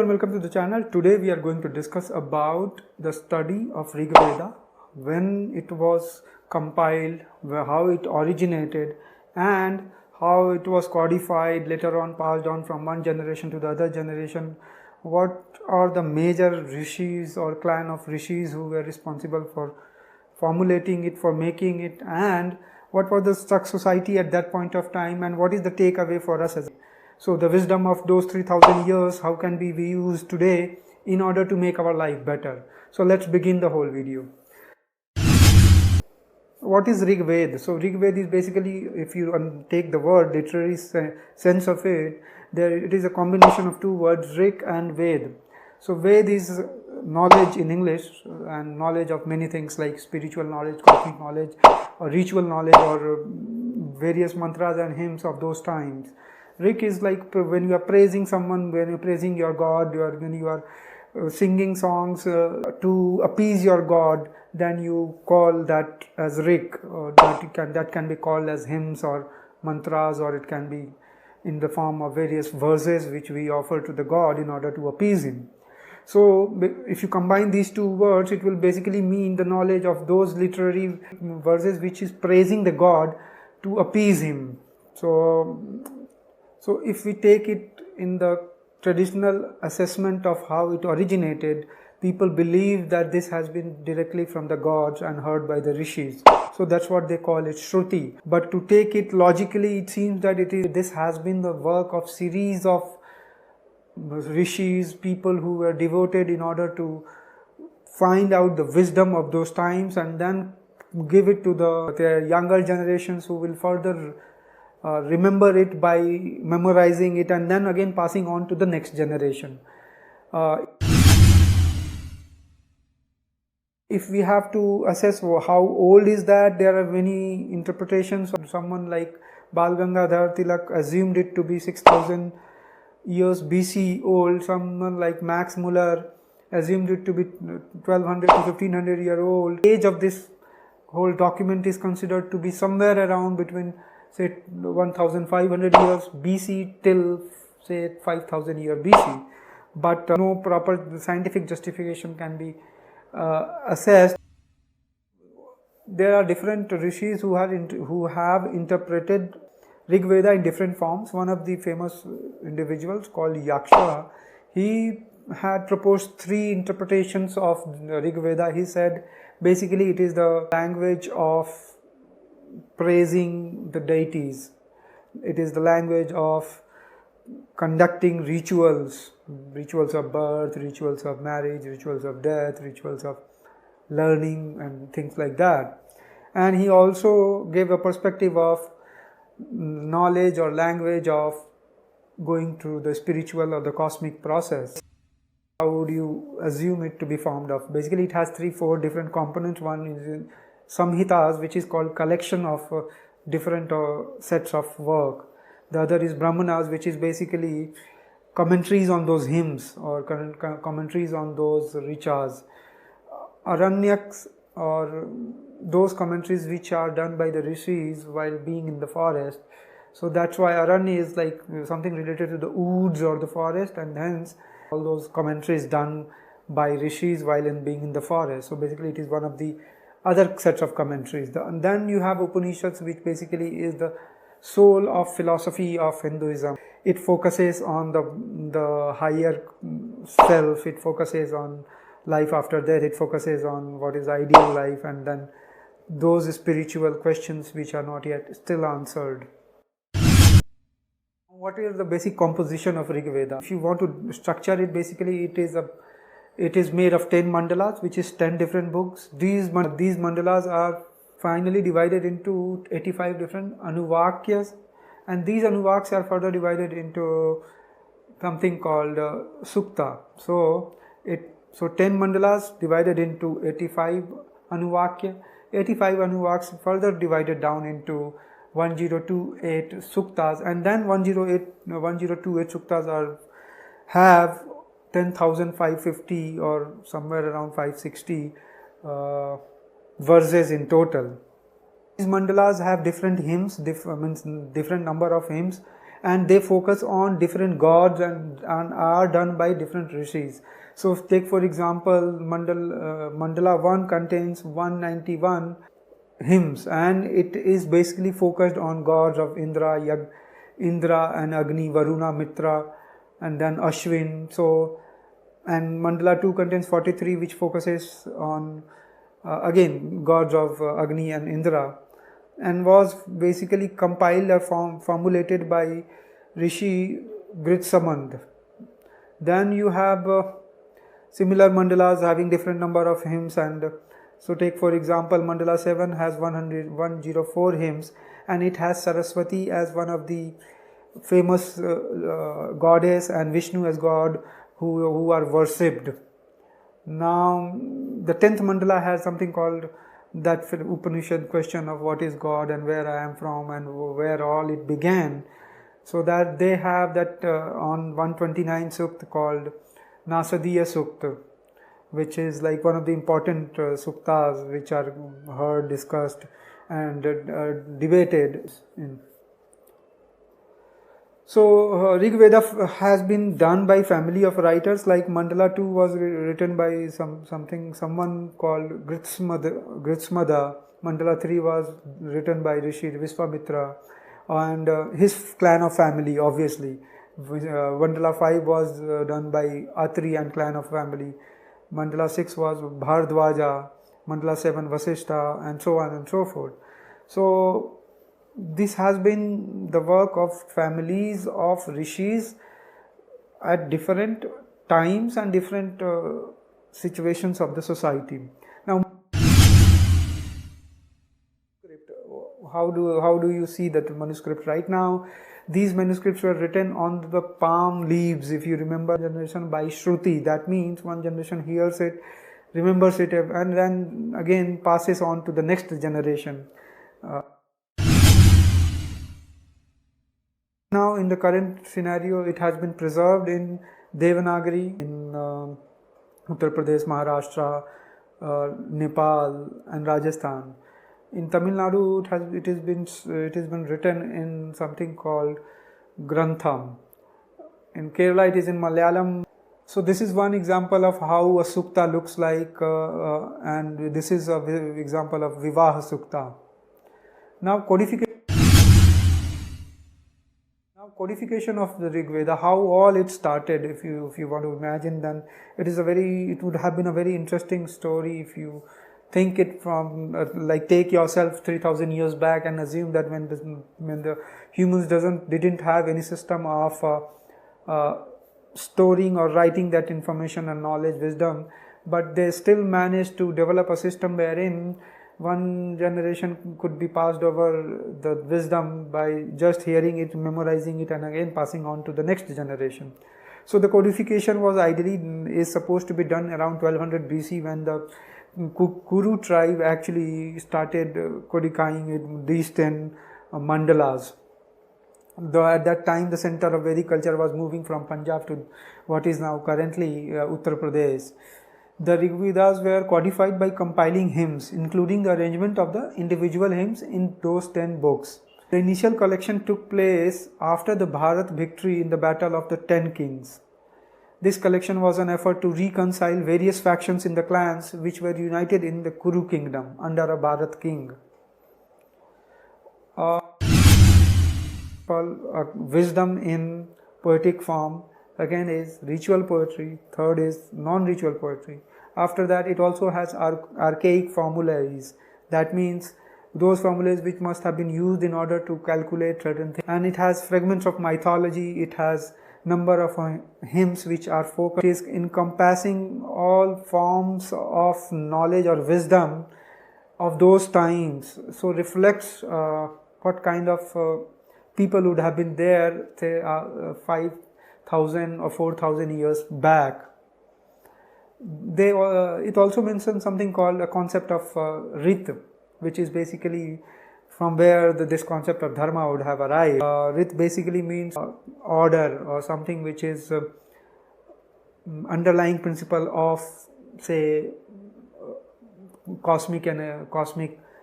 and welcome to the channel. Today we are going to discuss about the study of Rigveda, when it was compiled, how it originated, and how it was codified, later on passed on from one generation to the other generation. What are the major rishis or clan of rishis who were responsible for formulating it, for making it, and what was the society at that point of time, and what is the takeaway for us as so the wisdom of those 3000 years, how can be we used today in order to make our life better. So let's begin the whole video. What is Rigveda? So Rigveda is basically, if you take the word literary sense of it, it is a combination of two words, Rig and Ved. So Ved is knowledge in English, and knowledge of many things like spiritual knowledge, cosmic knowledge, or ritual knowledge, or various mantras and hymns of those times. Rig is like when you are praising someone, when you are praising your God, when you are singing songs to appease your God, then you call that as Rig. That can be called as hymns or mantras, or it can be in the form of various verses which we offer to the God in order to appease him. So if you combine these two words, it will basically mean the knowledge of those literary verses which is praising the God to appease him. So if we take it in the traditional assessment of how it originated, people believe that this has been directly from the gods and heard by the rishis. So that's what they call it Shruti. But to take it logically, it seems that this has been the work of series of rishis, people who were devoted in order to find out the wisdom of those times and then give it to their younger generations, who will further remember it by memorizing it and then again passing on to the next generation. If we have to assess how old is that, there are many interpretations. Someone like Bal Gangadhar Tilak assumed it to be 6000 years BC old. Someone like Max Muller assumed it to be 1200 to 1500 year old. The age of this whole document is considered to be somewhere around between say 1500 years BC till say 5000 years BC, but no proper scientific justification can be assessed. There are different rishis who have interpreted Rigveda in different forms. One of the famous individuals called Yaksha, he had proposed three interpretations of Rigveda. He said basically it is the language of praising the deities. It is the language of conducting rituals of birth, rituals of marriage, rituals of death, rituals of learning and things like that. And he also gave a perspective of knowledge or language of going through the spiritual or the cosmic process. How would you assume it to be formed of? Basically it has 3-4 different components. One is in Samhitas, which is called collection of different sets of work. The other is Brahmanas, which is basically commentaries on those hymns or commentaries on those richas. Aranyaks, or those commentaries which are done by the rishis while being in the forest. So that's why Aranya is like something related to the woods or the forest, and hence all those commentaries done by rishis while being in the forest. So basically it is one of the other sets of commentaries. And then you have Upanishads, which basically is the soul of philosophy of Hinduism. It focuses on the higher self, it focuses on life after death, it focuses on what is ideal life, and then those spiritual questions which are not yet still answered. What is the basic composition of Rigveda? If you want to structure it, basically it is made of 10 mandalas, which is 10 different books. These mandalas are finally divided into 85 different anuvakyas, and these anuvakyas are further divided into something called sukta. So 10 mandalas divided into 85 anuvakya. 85 anuvakyas further divided down into 1028 suktas, and then 1028 suktas have 10,550 or somewhere around 560 verses in total. These mandalas have different hymns, different number of hymns, and they focus on different gods and are done by different rishis. So take for example, mandala 1 contains 191 hymns, and it is basically focused on gods of Indra and Agni, Varuna, Mitra, and then Ashwin. So, and mandala 2 contains 43, which focuses on again gods of Agni and Indra, and was basically compiled or formulated by Rishi Gritsamand. Then you have similar mandalas having different number of hymns, and so take for example mandala 7 has 104 hymns, and it has Saraswati as one of the famous goddess and Vishnu as god who are worshipped. Now the 10th mandala has something called that Upanishad question of what is God and where I am from and where all it began. So that they have that on 129 sukta called Nasadiya Sukta, which is like one of the important suktas which are heard, discussed and debated in. So Rigveda has been done by family of writers, like mandala 2 was written by someone called Gritsmada. Mandala 3 was written by Rishi Viswamitra and his clan of family, obviously. Mandala 5 was done by Atri and clan of family. Mandala 6 was Bhardwaja, mandala 7 Vasishta, and so on and so forth. So this has been the work of families of rishis at different times and different situations of the society. Now, how do you see that manuscript right now? These manuscripts were written on the palm leaves, if you remember, generation by Shruti. That means one generation hears it, remembers it, and then again passes on to the next generation. Now in the current scenario, it has been preserved in Devanagari in Uttar Pradesh, Maharashtra, Nepal and Rajasthan. In Tamil Nadu, it has been written in something called Grantham. In Kerala, it is in Malayalam. So this is one example of how a sukta looks like, and this is an example of Vivaha Sukta. Now codification of the Rigveda, how all it started, if you want to imagine, then it would have been a very interesting story if you think it from like take yourself 3000 years back and assume that when the humans didn't have any system of storing or writing that information and knowledge, wisdom, but they still managed to develop a system wherein one generation could be passed over the wisdom by just hearing it, memorizing it, and again passing on to the next generation. So the codification was is supposed to be done around 1200 BC when the Kuru tribe actually started codifying it, these 10 mandalas. Though at that time the center of Vedic culture was moving from Punjab to what is now currently Uttar Pradesh. The Rigvedas were codified by compiling hymns, including the arrangement of the individual hymns in those 10 books. The initial collection took place after the Bharat victory in the Battle of the 10 Kings. This collection was an effort to reconcile various factions in the clans which were united in the Kuru kingdom under a Bharat king. Wisdom in poetic form again is ritual poetry, third is non-ritual poetry. After that, it also has archaic formularies. That means those formulas which must have been used in order to calculate certain things. And it has fragments of mythology, it has number of hymns which are focused encompassing all forms of knowledge or wisdom of those times. So reflects what kind of people would have been there, say 5,000 or 4,000 years back. It also mentions something called a concept of Rit, which is basically from where this concept of dharma would have arrived. Rit basically means order or something which is underlying principle of, say, cosmic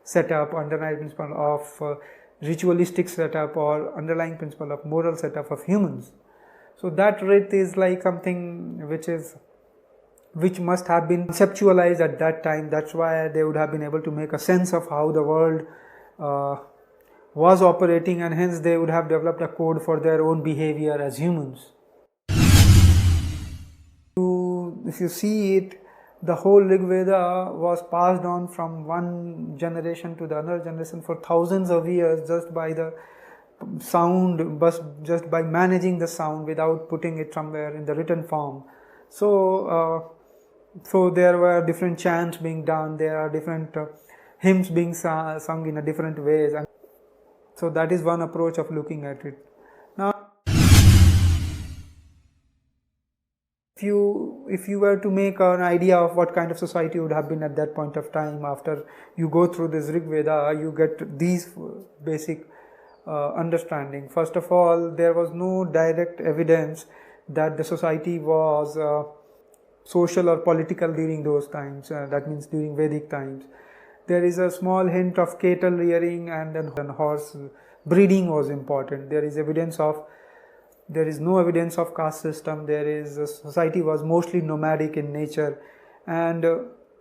setup, underlying principle of ritualistic setup or underlying principle of moral setup of humans. So that Rit is like something which must have been conceptualized at that time. That's why they would have been able to make a sense of how the world was operating, and hence they would have developed a code for their own behavior as humans. If you see it, the whole Rigveda was passed on from one generation to the other generation for thousands of years just by the sound, just by managing the sound without putting it somewhere in the written form. So there were different chants being done, there are different hymns being sung in a different ways, and so that is one approach of looking at it. Now, if you were to make an idea of what kind of society would have been at that point of time, after you go through this Rigveda, you get these basic understanding. First of all, there was no direct evidence that the society was social or political during those times, that means during Vedic times. There is a small hint of cattle rearing, and then horse breeding was important. There is no evidence of caste system. Society was mostly nomadic in nature, and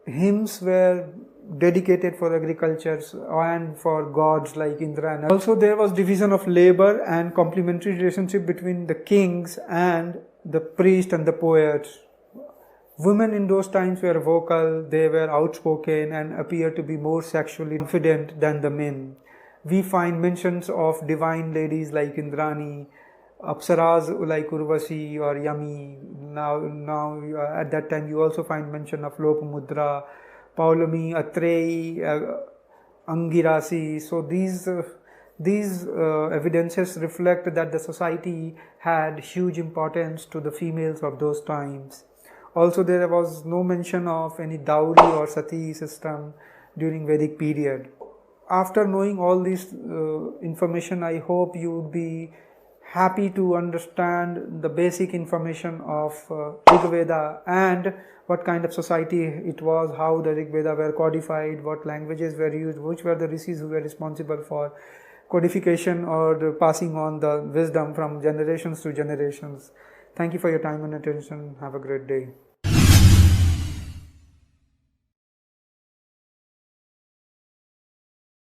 hymns were dedicated for agriculture and for gods like Indra. And also there was division of labor and complementary relationship between the kings and the priest and the poets. Women in those times were vocal, they were outspoken and appeared to be more sexually confident than the men. We find mentions of divine ladies like Indrani, Apsaras like Urvasi or Yami. Now at that time you also find mention of Lopamudra, Paulami, Atreyi, Angirasi. So these evidences reflect that the society had huge importance to the females of those times. Also, there was no mention of any dowry or sati system during Vedic period. After knowing all this information, I hope you would be happy to understand the basic information of Rigveda and what kind of society it was, how the Rigveda were codified, what languages were used, which were the rishis who were responsible for codification or the passing on the wisdom from generations to generations. Thank you for your time and attention. Have a great day.